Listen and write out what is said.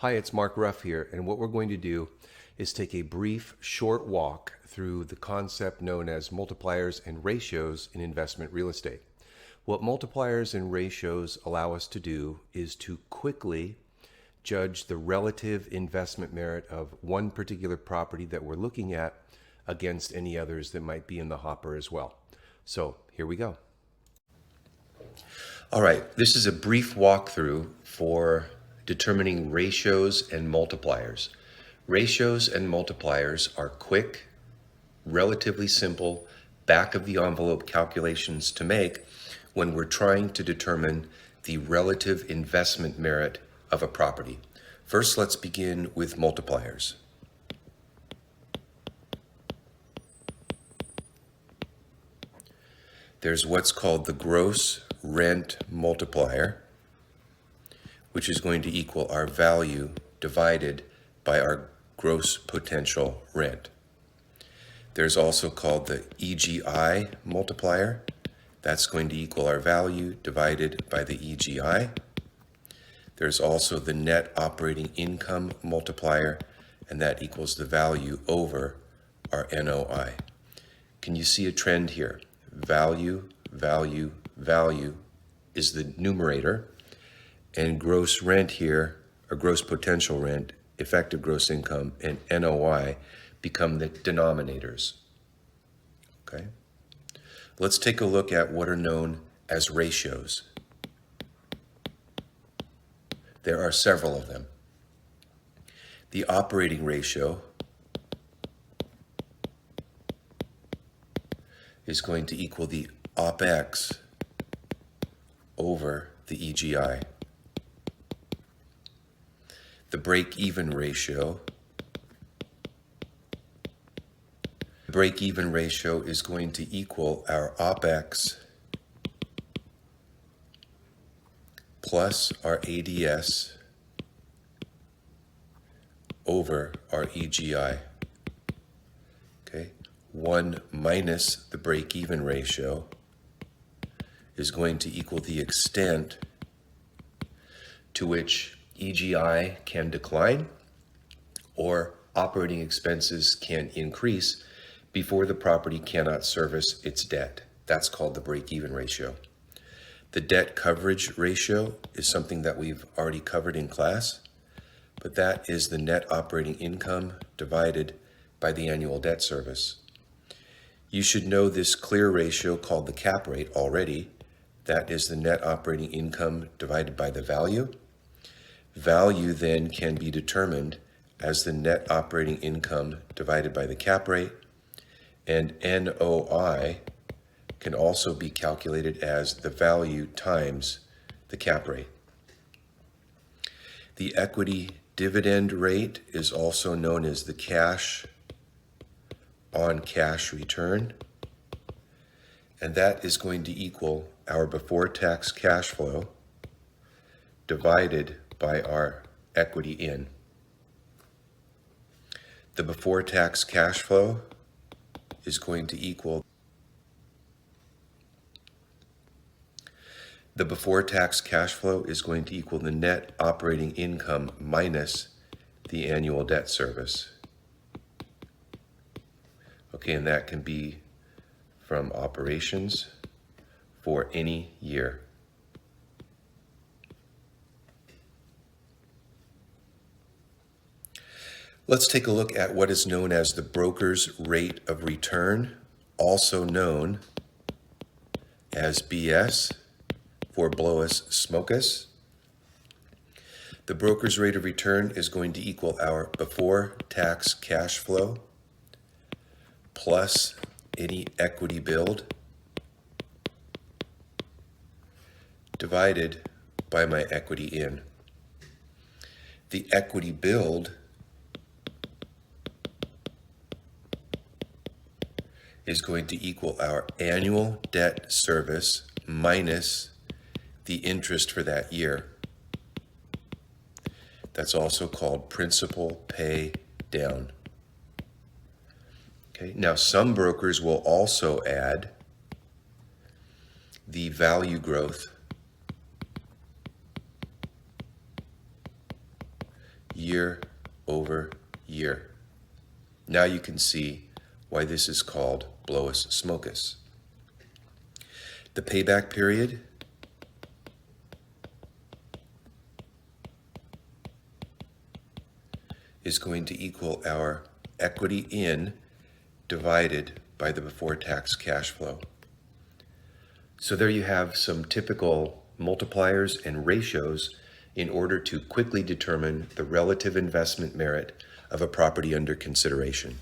Hi, it's Mark Ruff here, and what we're going to do is take a brief, short walk through the concept known as multipliers and ratios in investment real estate. What multipliers and ratios allow us to do is to quickly judge the relative investment merit of one particular property that we're looking at against any others that might be in the hopper as well. So here we go. All right, this is a brief walkthrough for determining ratios and multipliers. Ratios and multipliers are quick, relatively simple, back of the envelope calculations to make when we're trying to determine the relative investment merit of a property. First, let's begin with multipliers. There's what's called the gross rent multiplier, which is going to equal our value divided by our gross potential rent. There's also called the EGI multiplier. That's going to equal our value divided by the EGI. There's also the net operating income multiplier, and that equals the value over our NOI. Can you see a trend here? Value, value, value is the numerator, and gross rent here, or gross potential rent, effective gross income, and NOI become the denominators. Okay? Let's take a look at what are known as ratios. There are several of them. The operating ratio is going to equal the OPEX over the EGI. The break-even ratio is going to equal our OPEX plus our ADS over our EGI. Okay, 1 minus the break-even ratio is going to equal the extent to which EGI can decline or operating expenses can increase before the property cannot service its debt. That's called the break-even ratio. The debt coverage ratio is something that we've already covered in class, but that is the net operating income divided by the annual debt service. You should know this clear ratio called the cap rate already. That is the net operating income divided by the value. Value then can be determined as the net operating income divided by the cap rate, and NOI can also be calculated as the value times the cap rate. The equity dividend rate is also known as the cash on cash return, and that is going to equal our before tax cash flow divided by our equity in. The before tax cash flow is going to equal the net operating income minus the annual debt service. Okay, and that can be from operations for any year. Let's take a look at what is known as the broker's rate of return, also known as BS, for blow us, smoke us. The broker's rate of return is going to equal our before tax cash flow plus any equity build divided by my equity in. The equity build is going to equal our annual debt service minus the interest for that year. That's also called principal pay down. Okay, now some brokers will also add the value growth year over year. Now you can see why this is called blowus smokus. The payback period is going to equal our equity in divided by the before tax cash flow. So there you have some typical multipliers and ratios in order to quickly determine the relative investment merit of a property under consideration.